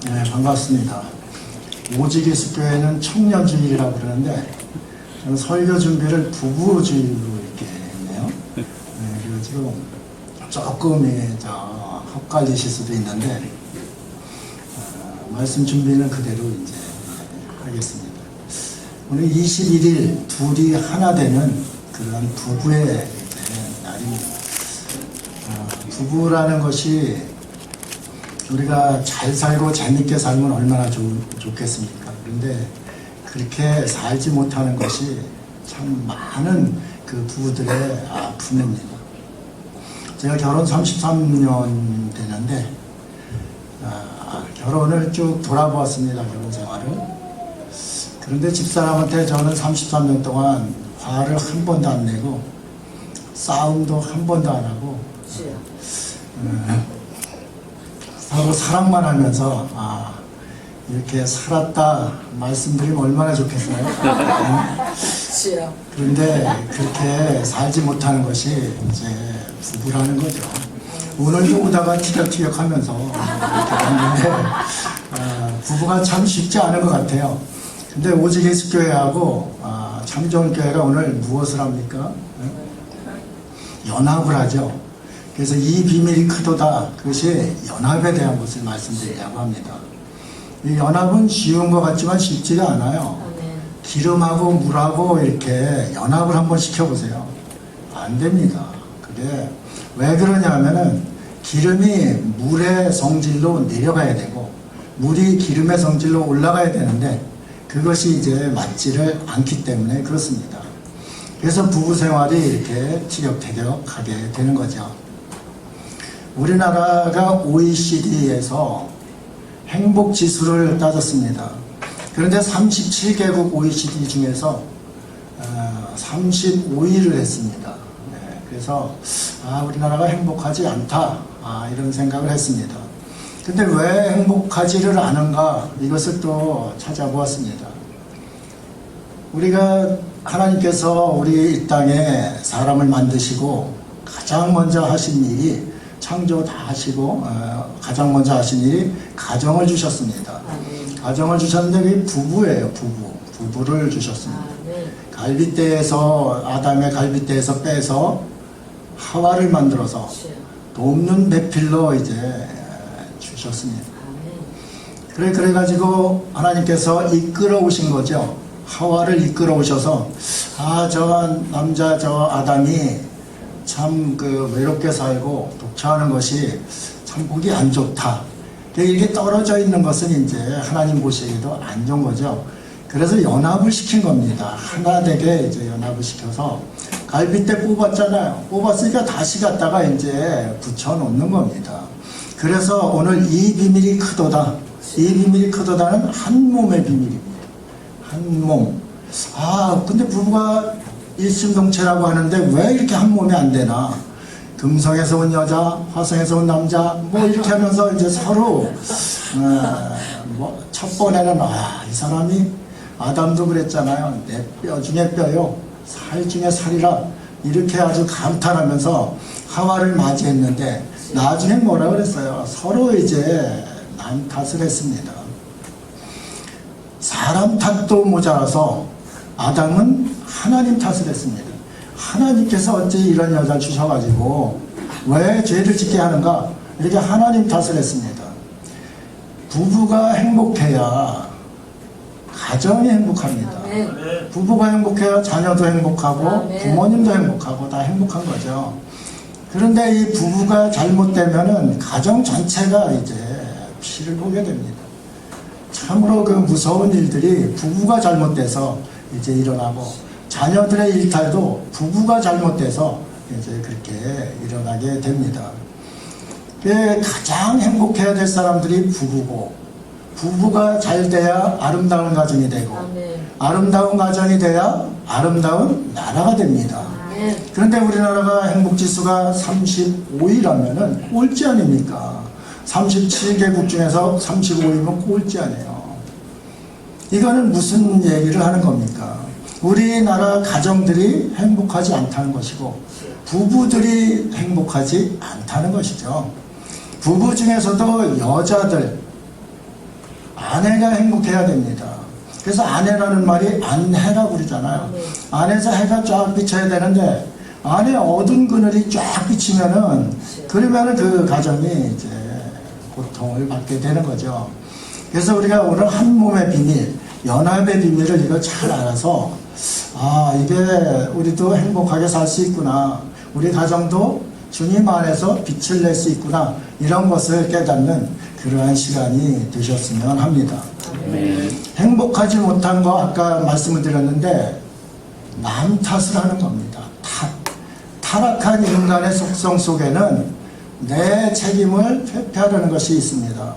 네, 반갑습니다. 오직예수교회는 청년주일이라고 그러는데 저는 설교 준비를 부부주일로 이렇게 했네요. 네, 그래가지고 조금 헛갈리실 수도 있는데 말씀 준비는 그대로 이제 하겠습니다. 오늘 21일 둘이 하나 되는 그런 부부의 날입니다. 부부라는 것이 우리가 잘 살고 재밌게 살면 얼마나 좋겠습니까? 그런데 그렇게 살지 못하는 것이 참 많은 그 부부들의 아픔입니다. 제가 결혼 33년 되는데 결혼을 쭉 돌아보았습니다. 결혼 생활을. 그런데 집사람한테 저는 33년 동안 화를 한 번도 안 내고 싸움도 한 번도 안 하고 서로 사랑만 하면서 이렇게 살았다 말씀드리면 얼마나 좋겠어요. 그런데 그렇게 살지 못하는 것이 이제 부부라는 거죠. 오늘도 오다가 티격태격하면서 이렇게 왔는데 부부가 참 쉽지 않은 것 같아요. 근데 오직예수교회하고 참좋은교회가 오늘 무엇을 합니까? 연합을 하죠. 그래서 이 비밀이 크도다. 그것이 연합에 대한 것을 말씀드리려고 합니다. 이 연합은 쉬운 것 같지만 쉽지가 않아요. 기름하고 물하고 이렇게 연합을 한번 시켜보세요. 안 됩니다. 그게 왜 그러냐면은 기름이 물의 성질로 내려가야 되고 물이 기름의 성질로 올라가야 되는데 그것이 이제 맞지를 않기 때문에 그렇습니다. 그래서 부부 생활이 이렇게 티격태격하게 되는 거죠. 우리나라가 OECD에서 행복 지수를 따졌습니다. 그런데 37개국 OECD 중에서 35위를 했습니다. 네, 그래서 우리나라가 행복하지 않다 이런 생각을 했습니다. 근데 왜 행복하지를 않은가 이것을 또 찾아보았습니다. 우리가 하나님께서 우리 이 땅에 사람을 만드시고 가장 먼저 하신 일이 창조 다 하시고 가장 먼저 하신 일이 가정을 주셨습니다. 가정을 주셨는데 그게 부부예요. 부부를 주셨습니다. 갈빗대에서 아담의 갈빗대에서 빼서 하와를 만들어서 돕는 배필로 이제 주셨습니다. 그래가지고 하나님께서 이끌어 오신 거죠. 하와를 이끌어 오셔서 저 남자 저 아담이 참 외롭게 살고 독처하는 것이 참 보기 안 좋다. 이렇게 떨어져 있는 것은 이제 하나님 보시기에도 안 좋은 거죠. 그래서 연합을 시킨 겁니다. 하나 되게 이제 연합을 시켜서 갈빗대 뽑았잖아요. 뽑았으니까 다시 갖다가 이제 붙여 놓는 겁니다. 그래서 오늘 이 비밀이 크도다. 이 비밀이 크도다는 한 몸의 비밀입니다. 한 몸. 근데 부부가 일심동체라고 하는데 왜 이렇게 한 몸이 안 되나? 금성에서 온 여자, 화성에서 온 남자, 이렇게 하면서 이제 서로, 첫 번에는, 이 사람이, 아담도 그랬잖아요. 내 뼈 중에 뼈요. 살 중에 살이라. 이렇게 아주 감탄하면서 하와를 맞이했는데, 나중에 뭐라 그랬어요? 서로 이제 남 탓을 했습니다. 사람 탓도 모자라서, 아담은 하나님 탓을 했습니다. 하나님께서 어찌 이런 여자를 주셔가지고 왜 죄를 짓게 하는가 이렇게 하나님 탓을 했습니다. 부부가 행복해야 가정이 행복합니다. 부부가 행복해야 자녀도 행복하고 부모님도 행복하고 다 행복한 거죠. 그런데 이 부부가 잘못되면은 가정 전체가 이제 피를 보게 됩니다. 참으로 무서운 일들이 부부가 잘못돼서 이제 일어나고 자녀들의 일탈도 부부가 잘못돼서 이제 그렇게 일어나게 됩니다. 가장 행복해야 될 사람들이 부부고 부부가 잘 돼야 아름다운 가정이 되고 아름다운 가정이 돼야 아름다운 나라가 됩니다. 그런데 우리나라가 행복지수가 35위라면은 꼴찌 아닙니까? 37개국 중에서 35위면 꼴찌 아니에요. 이거는 무슨 얘기를 하는 겁니까? 우리나라 가정들이 행복하지 않다는 것이고 부부들이 행복하지 않다는 것이죠. 부부 중에서도 여자들 아내가 행복해야 됩니다. 그래서 아내라는 말이 안해라고 그러잖아요. 안에서 해가 쫙 비쳐야 되는데 안에 어두운 그늘이 쫙 비치면은 그러면은 그 가정이 이제 고통을 받게 되는 거죠. 그래서 우리가 오늘 한 몸의 비밀, 연합의 비밀을 이거 잘 알아서 이게 우리도 행복하게 살 수 있구나. 우리 가정도 주님 안에서 빛을 낼 수 있구나. 이런 것을 깨닫는 그러한 시간이 되셨으면 합니다. 행복하지 못한 거 아까 말씀을 드렸는데 남 탓을 하는 겁니다. 타락한 인간의 속성 속에는 내 책임을 회피하려는 것이 있습니다.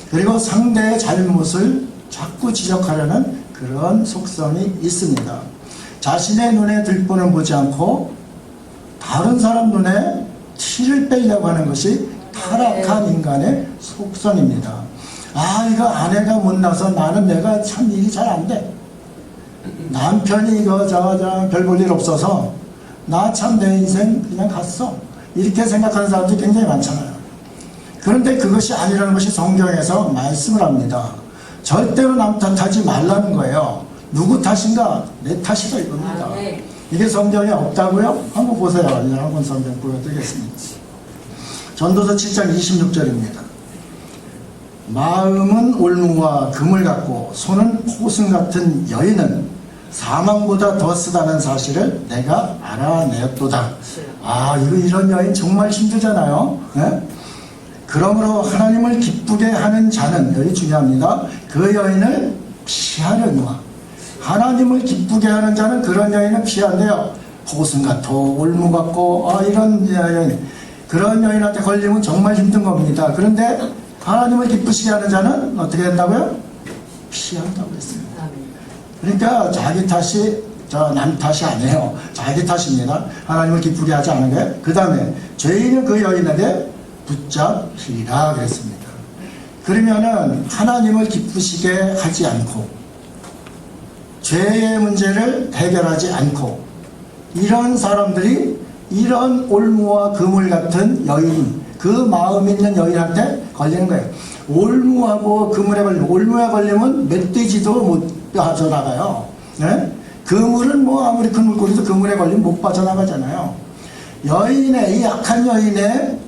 그리고 상대의 잘못을 자꾸 지적하려는 그런 속성이 있습니다. 자신의 눈에 들보는 보지 않고 다른 사람 눈에 티를 빼려고 하는 것이 타락한 인간의 속성입니다. 이거 아내가 못나서 나는 내가 참 일이 잘 안 돼. 남편이 이거 별 볼 일 없어서 나 참 내 인생 그냥 갔어. 이렇게 생각하는 사람들이 굉장히 많잖아요. 그런데 그것이 아니라는 것이 성경에서 말씀을 합니다. 절대로 남 탓하지 말라는 거예요. 누구 탓인가? 내 탓이다 이겁니다. 이게 성경에 없다고요? 한번 보세요. 한번 성경 보여드리겠습니다. 전도서 7장 26절입니다. 마음은 올무와 금을 갖고 손은 포승 같은 여인은 사망보다 더 쓰다는 사실을 내가 알아내었도다. 이런 여인 정말 힘들잖아요. 네? 그러므로 하나님을 기쁘게 하는 자는, 여기 중요합니다. 그 여인을 피하려니와. 하나님을 기쁘게 하는 자는 그런 여인을 피한대요. 포승 같고 올무 같고 이런 여인, 그런 여인한테 걸리면 정말 힘든 겁니다. 그런데 하나님을 기쁘시게 하는 자는 어떻게 된다고요? 피한다고 했습니다. 그러니까 자기 탓이 남 탓이 아니에요. 자기 탓입니다. 하나님을 기쁘게 하지 않은 게. 그 다음에 죄인은 그 여인에게 붙잡히리라 그랬습니다. 그러면은 하나님을 기쁘시게 하지 않고 죄의 문제를 해결하지 않고 이런 사람들이 이런 올무와 그물 같은 여인, 그 마음 있는 여인한테 걸리는 거예요. 올무하고 그물에 걸리면, 올무에 걸리면 멧돼지도 못 빠져나가요. 네? 그물은 아무리 큰 물고기도 그물에 걸리면 못 빠져나가잖아요. 이 약한 여인의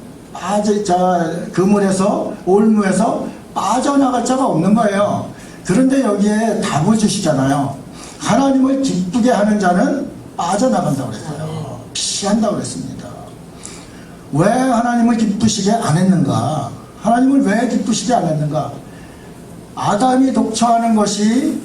그물에서, 올무에서 빠져나갈 자가 없는 거예요. 그런데 여기에 답을 주시잖아요. 하나님을 기쁘게 하는 자는 빠져나간다고 그랬어요. 피한다고 그랬습니다. 왜 하나님을 기쁘시게 안 했는가? 하나님을 왜 기쁘시게 안 했는가? 아담이 독처하는 것이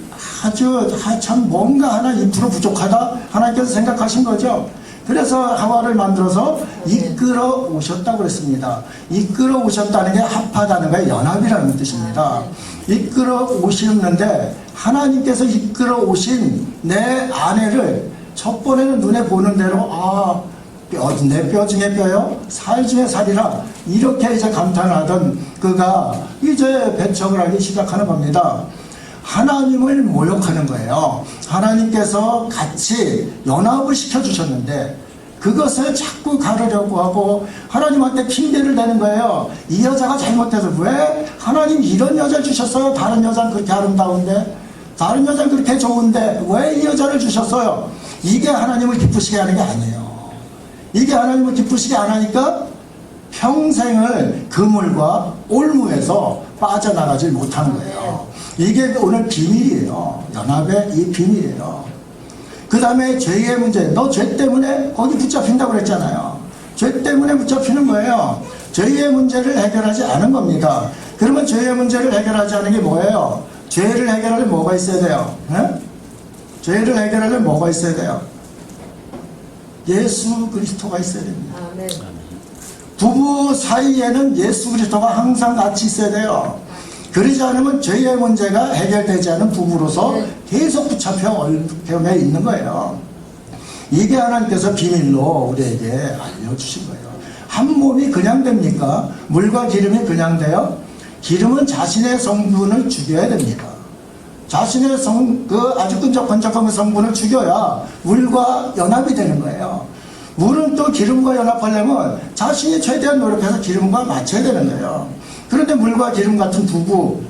참 뭔가 하나 2% 부족하다 하나님께서 생각하신 거죠. 그래서 하와를 만들어서 이끌어 오셨다고 그랬습니다. 이끌어 오셨다는 게 합하다는 거예요. 연합이라는 뜻입니다. 이끌어 오셨는데 하나님께서 이끌어 오신 내 아내를 첫 번에는 눈에 보는 대로 내 뼈 중에 뼈요, 살 중에 살이라 이렇게 이제 감탄을 하던 그가 이제 배척을 하기 시작하는 겁니다. 하나님을 모욕하는 거예요. 하나님께서 같이 연합을 시켜주셨는데 그것을 자꾸 가르려고 하고 하나님한테 핑계를 대는 거예요. 이 여자가 잘못해서 왜 하나님 이런 여자를 주셨어요? 다른 여자는 그렇게 아름다운데, 다른 여자는 그렇게 좋은데 왜 이 여자를 주셨어요? 이게 하나님을 기쁘시게 하는 게 아니에요. 이게 하나님을 기쁘시게 안 하니까 평생을 그물과 올무에서 빠져나가지 못하는 거예요. 이게 오늘 비밀이에요. 연합의 이 비밀이에요. 그 다음에 죄의 문제. 너 죄 때문에 거기 붙잡힌다고 그랬잖아요. 죄 때문에 붙잡히는 거예요. 죄의 문제를 해결하지 않은 겁니다. 그러면 죄의 문제를 해결하지 않은 게 뭐예요? 죄를 해결하려면 뭐가 있어야 돼요? 네? 죄를 해결하려면 뭐가 있어야 돼요? 예수 그리스도가 있어야 됩니다. 부부 사이에는 예수 그리스도가 항상 같이 있어야 돼요. 그러지 않으면 죄의 문제가 해결되지 않은 부부로서 계속 붙잡혀 얼룩해 있는 거예요. 이게 하나님께서 비밀로 우리에게 알려주신 거예요. 한 몸이 그냥 됩니까? 물과 기름이 그냥 돼요? 기름은 자신의 성분을 죽여야 됩니다. 자신의 아주 끈적끈적한 성분을 죽여야 물과 연합이 되는 거예요. 물은 또 기름과 연합하려면 자신이 최대한 노력해서 기름과 맞춰야 되는 거예요. 그런데 물과 기름 같은 부부,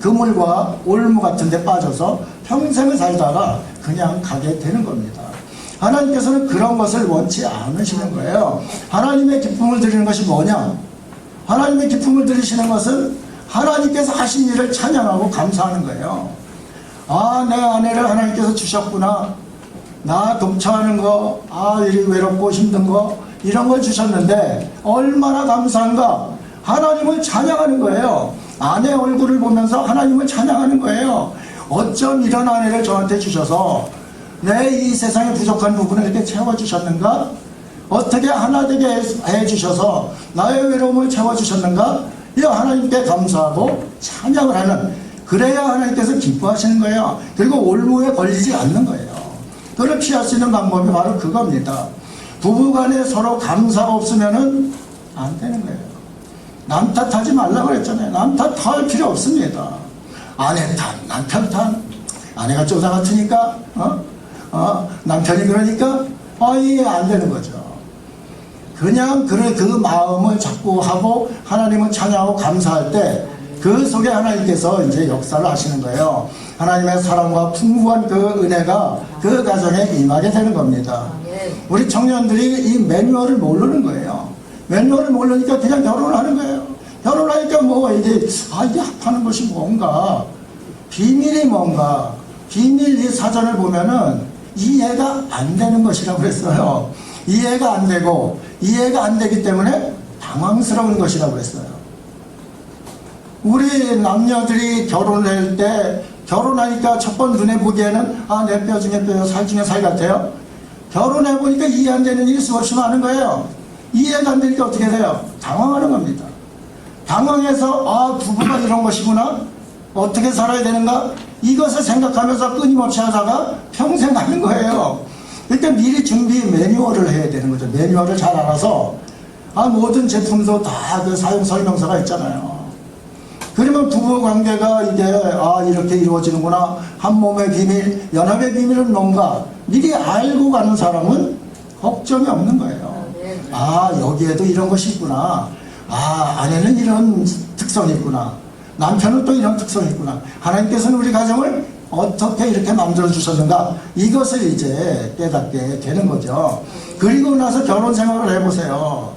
그물과 올무 같은 데 빠져서 평생을 살다가 그냥 가게 되는 겁니다. 하나님께서는 그런 것을 원치 않으시는 거예요. 하나님의 기쁨을 드리는 것이 뭐냐? 하나님의 기쁨을 드리시는 것은 하나님께서 하신 일을 찬양하고 감사하는 거예요. 아, 내 아내를 하나님께서 주셨구나. 나 독처하는 거, 이리 외롭고 힘든 거, 이런 걸 주셨는데 얼마나 감사한가. 하나님을 찬양하는 거예요. 아내 얼굴을 보면서 하나님을 찬양하는 거예요. 어쩜 이런 아내를 저한테 주셔서 내 이 세상에 부족한 부분을 이렇게 채워주셨는가? 어떻게 하나 되게 해주셔서 나의 외로움을 채워주셨는가? 이 하나님께 감사하고 찬양을 하는, 그래야 하나님께서 기뻐하시는 거예요. 그리고 올무에 걸리지 않는 거예요. 그걸 피할 수 있는 방법이 바로 그겁니다. 부부간에 서로 감사가 없으면은 안 되는 거예요. 남 탓하지 말라고 그랬잖아요. 남 탓할 필요 없습니다. 아내 탓, 남편 탓, 아내가 쪼다 같으니까, 남편이 그러니까, 이게 안 되는 거죠. 그냥 그 마음을 자꾸 하고 하나님을 찬양하고 감사할 때 그 속에 하나님께서 이제 역사를 하시는 거예요. 하나님의 사랑과 풍부한 그 은혜가 그 가정에 임하게 되는 겁니다. 우리 청년들이 이 매뉴얼을 모르는 거예요. 매뉴얼을 모르니까 그냥 결혼을 하는 거예요. 결혼하니까 이게 합하는 것이 뭔가, 비밀이 뭔가, 비밀 이 사전을 보면은 이해가 안 되는 것이라고 그랬어요. 이해가 안 되고, 이해가 안 되기 때문에 당황스러운 것이라고 그랬어요. 우리 남녀들이 결혼을 할 때, 결혼하니까 첫 번 눈에 보기에는 내 뼈 중에 뼈, 살 중에 살 같아요. 결혼해보니까 이해 안 되는 일이 수없이 많은 거예요. 이해가 안 되니까 어떻게 돼요? 당황하는 겁니다. 당황해서 부부가 이런 것이구나, 어떻게 살아야 되는가, 이것을 생각하면서 끊임없이 하다가 평생 가는 거예요. 그러니까 미리 준비 매뉴얼을 해야 되는 거죠. 매뉴얼을 잘 알아서, 모든 제품도 다 그 사용 설명서가 있잖아요. 그러면 부부 관계가 이게 이렇게 이루어지는구나, 한 몸의 비밀, 연합의 비밀은 뭔가 미리 알고 가는 사람은 걱정이 없는 거예요. 여기에도 이런 것이 있구나, 아내는 이런 특성이 있구나, 남편은 또 이런 특성이 있구나, 하나님께서는 우리 가정을 어떻게 이렇게 만들어 주셨는가, 이것을 이제 깨닫게 되는 거죠. 그리고 나서 결혼 생활을 해보세요.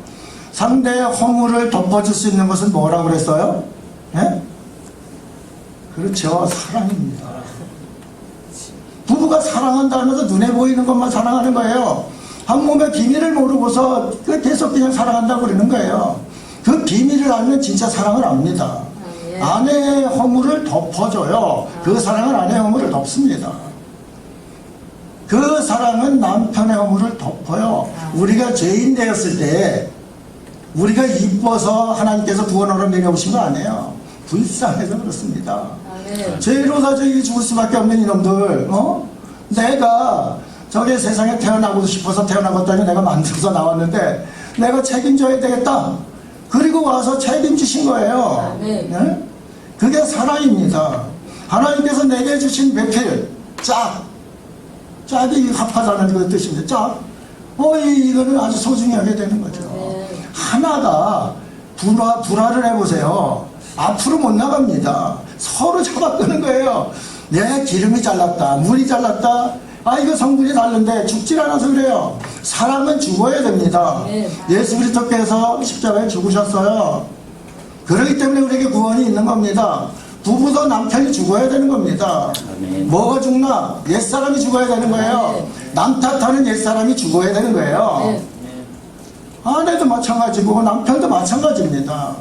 상대의 허물을 덮어줄 수 있는 것은 뭐라고 그랬어요? 예? 그렇죠. 사랑입니다. 부부가 사랑한다 하면서 눈에 보이는 것만 사랑하는 거예요. 한 몸의 비밀을 모르고서 계속 그냥 사랑한다고 그러는 거예요. 그 비밀을 알면 진짜 사랑을 압니다. 아내의 허물을 덮어줘요. 그 사랑은 아내의 허물을 덮습니다. 그 사랑은 남편의 허물을 덮어요. 우리가 죄인 되었을 때 우리가 이뻐서 하나님께서 구원으로 내려오신 거 아니에요. 불쌍해서 그렇습니다. 죄로 다 저기 죽을 수밖에 없는 이놈들, 내가 저게 세상에 태어나고 싶어서 태어나겠다니 내가 만들어서 나왔는데 내가 책임져야 되겠다. 그리고 와서 책임지신 거예요. 네? 그게 사랑입니다. 하나님께서 내게 주신 매필, 짝이 합하다는 그 뜻인데, 이거는 아주 소중히 하게 되는 거죠. 하나가 불화를 해보세요. 앞으로 못 나갑니다. 서로 잡아 끄는 거예요. 내 기름이 잘났다, 물이 잘났다, 이거 성분이 다른데 죽질 않아서 그래요. 사람은 죽어야 됩니다. 예수 그리스도께서 십자가에 죽으셨어요. 그렇기 때문에 우리에게 구원이 있는 겁니다. 부부도 남편이 죽어야 되는 겁니다. 뭐가 죽나? 옛사람이 죽어야 되는 거예요. 남 탓하는 옛사람이 죽어야 되는 거예요. 아내도 마찬가지고 남편도 마찬가지입니다.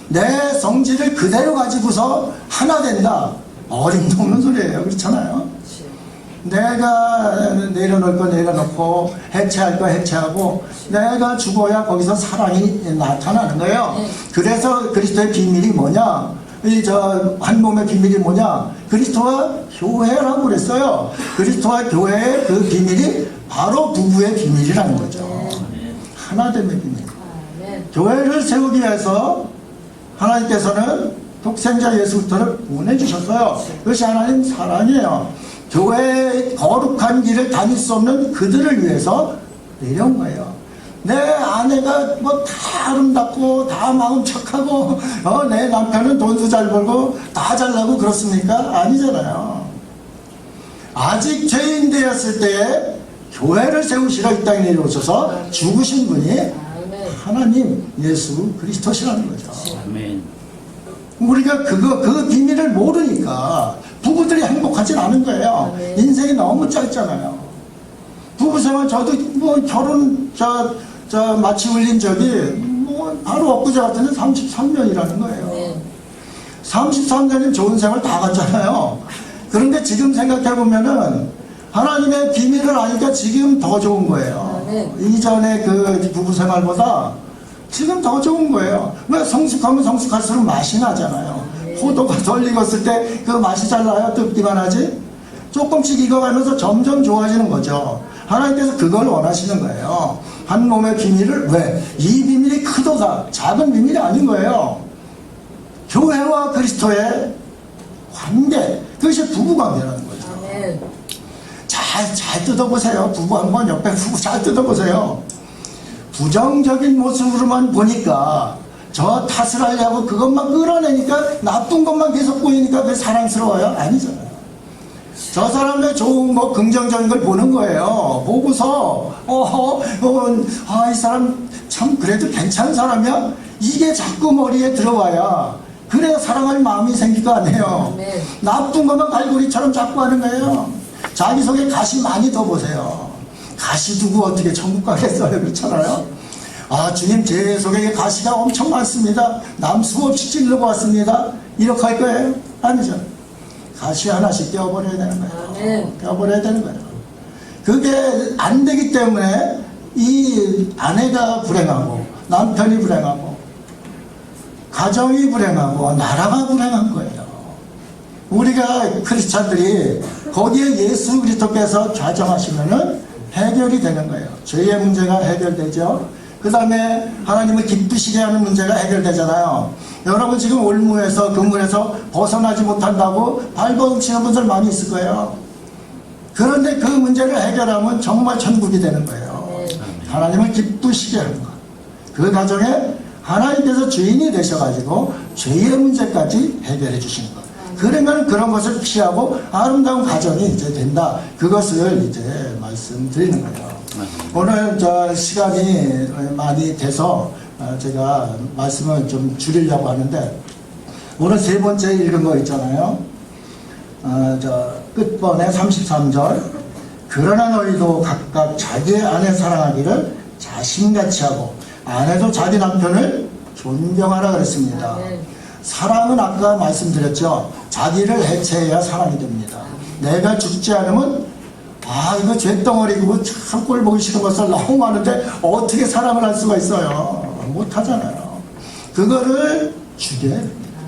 내 성질을 그대로 가지고서 하나 된다, 어림도 없는 소리예요. 그렇잖아요. 내가 내려놓을 거 내려놓고 해체할 거 해체하고 내가 죽어야 거기서 사랑이 나타나는 거예요. 그래서 그리스도의 비밀이 뭐냐, 한 몸의 비밀이 뭐냐, 그리스도와 교회라고 그랬어요. 그리스도와 교회의 그 비밀이 바로 부부의 비밀이라는 거죠. 하나됨의 비밀. 교회를 세우기 위해서 하나님께서는 독생자 예수 그리스도를 보내주셨어요. 그것이 하나님 사랑이에요. 교회의 거룩한 길을 다닐 수 없는 그들을 위해서 내려온 거예요. 내 아내가 뭐 다 아름답고 다 마음 착하고 내 남편은 돈도 잘 벌고 다 잘나고 그렇습니까? 아니잖아요. 아직 죄인 되었을 때에 교회를 세우시러 이 땅에 내려오셔서 죽으신 분이 하나님 예수 그리스도시라는 거죠. 아멘. 우리가 그 비밀을 모르니까 부부들이 행복하진 않은 거예요. 인생이 너무 짧잖아요. 부부생활 저도 뭐 결혼 마치 올린 적이 뭐 바로 엊그제 같은데 33년이라는 거예요. 33년이면 좋은 생활 다 갔잖아요. 그런데 지금 생각해 보면은 하나님의 비밀을 아니까 지금 더 좋은 거예요. 이전에 그 부부생활보다 지금 더 좋은 거예요. 왜? 성숙하면 성숙할수록 맛이 나잖아요. 포도가 덜 익었을 때 그 맛이 잘 나요? 뜯기만 하지? 조금씩 익어가면서 점점 좋아지는 거죠. 하나님께서 그걸 원하시는 거예요. 한 몸의 비밀을 왜? 이 비밀이 크도다. 작은 비밀이 아닌 거예요. 교회와 그리스도의 관계, 그것이 부부관계라는 거죠. 잘 뜯어보세요. 부부 한번 옆에 부부 잘 뜯어보세요. 부정적인 모습으로만 보니까 저 탓을 하려고 그것만 끌어내니까 나쁜 것만 계속 보이니까 그게 사랑스러워요? 아니잖아요. 저 사람의 좋은 거 긍정적인 걸 보는 거예요. 보고서 이 사람 참 그래도 괜찮은 사람이야? 이게 자꾸 머리에 들어와야 그래야 사랑할 마음이 생길 거 아니에요. 나쁜 것만 갈고리처럼 자꾸 하는 거예요. 자기 속에 가시 많이 더 보세요. 가시 두고 어떻게 천국 가겠어요? 그렇잖아요. 주님 제 속에 가시가 엄청 많습니다. 남 수없이 찔르고 왔습니다. 이렇게 할 거예요? 아니죠. 가시 하나씩 떼어버려야 되는 거예요. 떼어버려야 되는 거예요. 그게 안 되기 때문에 이 아내가 불행하고 남편이 불행하고 가정이 불행하고 나라가 불행한 거예요. 우리가 크리스찬들이 거기에 예수 그리스도께서 좌정하시면은 해결이 되는 거예요. 죄의 문제가 해결되죠. 그 다음에 하나님을 기쁘시게 하는 문제가 해결되잖아요. 여러분 지금 올무에서 그물에서 벗어나지 못한다고 발버둥치는 분들 많이 있을 거예요. 그런데 그 문제를 해결하면 정말 천국이 되는 거예요. 하나님을 기쁘시게 하는 것. 그 가정에 하나님께서 주인이 되셔가지고 죄의 문제까지 해결해 주시는 것. 그러면 그런 것을 피하고 아름다운 가정이 이제 된다. 그것을 이제 말씀드리는 거예요. 오늘 시간이 많이 돼서 제가 말씀을 좀 줄이려고 하는데 오늘 세 번째 읽은 거 있잖아요. 끝번에 33절 그러나 너희도 각각 자기의 아내 사랑하기를 자신같이 하고 아내도 자기 남편을 존경하라 그랬습니다. 사랑은 아까 말씀드렸죠. 자기를 해체해야 사랑이 됩니다. 내가 죽지 않으면 이거 죄덩어리고 참 꼴 보기 싫은 것을 너무 많은데 어떻게 사랑을 할 수가 있어요? 못하잖아요. 그거를 죽여야 됩니다.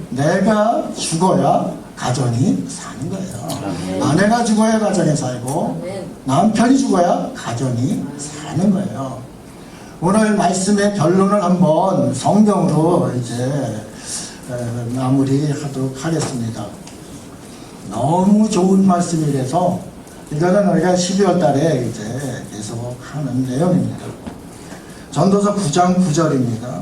내가 죽어야 가정이 사는 거예요. 아내가 죽어야 가정이 살고 남편이 죽어야 가정이 사는 거예요. 오늘 말씀의 결론을 한번 성경으로 이제 마무리하도록 하겠습니다. 너무 좋은 말씀이라서 이거는 우리가 12월 달에 이제 계속 하는 내용입니다. 전도서 9장 9절입니다.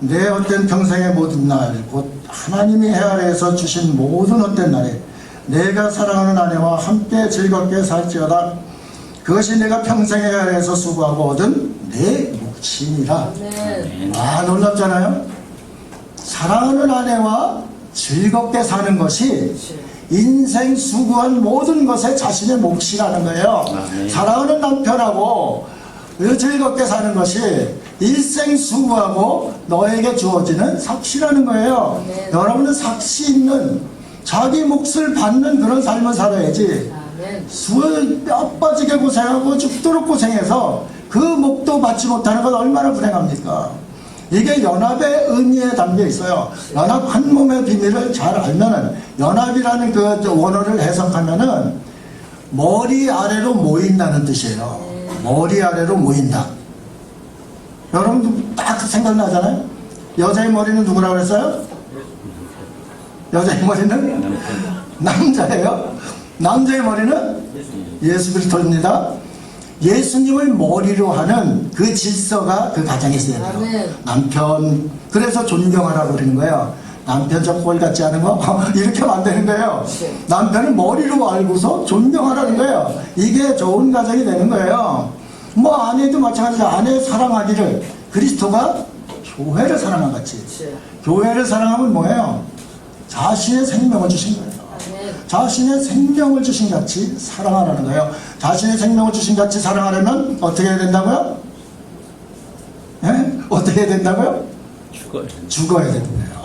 내 헛된 평생의 모든 날, 곧 하나님이 헤아려서 주신 모든 헛된 날에 내가 사랑하는 아내와 함께 즐겁게 살지어다. 그것이 내가 평생에 헤아려서 수고하고 얻은 내 몫이니라. 놀랍잖아요. 사랑하는 아내와 즐겁게 사는 것이 인생 수고한 모든 것에 자신의 몫이라는 거예요. 사랑하는 남편하고 즐겁게 사는 것이 일생 수고하고 너에게 주어지는 삭시라는 거예요. 여러분은 삭시 있는 자기 몫을 받는 그런 삶을 살아야지. 수을 뼈 빠지게 고생하고 죽도록 고생해서 그 목도 받지 못하는 건 얼마나 불행합니까? 이게 연합의 의미에 담겨 있어요. 연합 한 몸의 비밀을 잘 알면은 연합이라는 그 원어를 해석하면은 머리 아래로 모인다는 뜻이에요. 머리 아래로 모인다. 여러분 딱 생각나잖아요. 여자의 머리는 누구라고 그랬어요? 여자의 머리는 남자예요. 남자의 머리는 예수 그리스도입니다. 예수님을 머리로 하는 그 질서가 그 가정에 있어야 돼요. 아멘. 남편, 그래서 존경하라고 그러는 거예요. 남편 저 꼴 같지 않은 거 이렇게 만드는 거예요. 네. 남편을 머리로 알고서 존경하라는 거예요. 이게 좋은 가정이 되는 거예요. 뭐 아내도 마찬가지로 아내 사랑하기를 그리스도가 교회를 사랑한 같이. 네. 교회를 사랑하면 뭐예요? 자신의 생명을 주신 거예요. 아멘. 자신의 생명을 주신 같이 사랑하라는 거예요. 자신의 생명을 주신 같이 사랑하려면 어떻게 해야 된다고요? 예? 어떻게 해야 된다고요? 죽어야 된대요.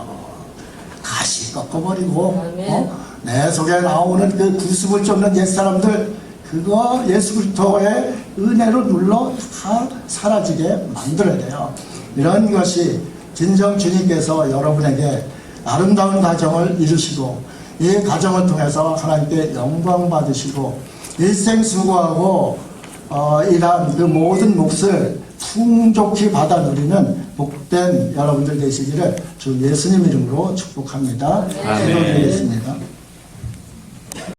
가시 꺾어버리고 내 속에 나오는 그 구습을 쫓는 옛사람들 그거 예수 그리스도의 은혜로 눌러 다 사라지게 만들어야 돼요. 이런 것이 진정 주님께서 여러분에게 아름다운 가정을 이루시고 이 가정을 통해서 하나님께 영광 받으시고 일생 수고하고 일한 그 모든 몫을 풍족히 받아 누리는 복된 여러분들 되시기를 주 예수님 이름으로 축복합니다. 아멘.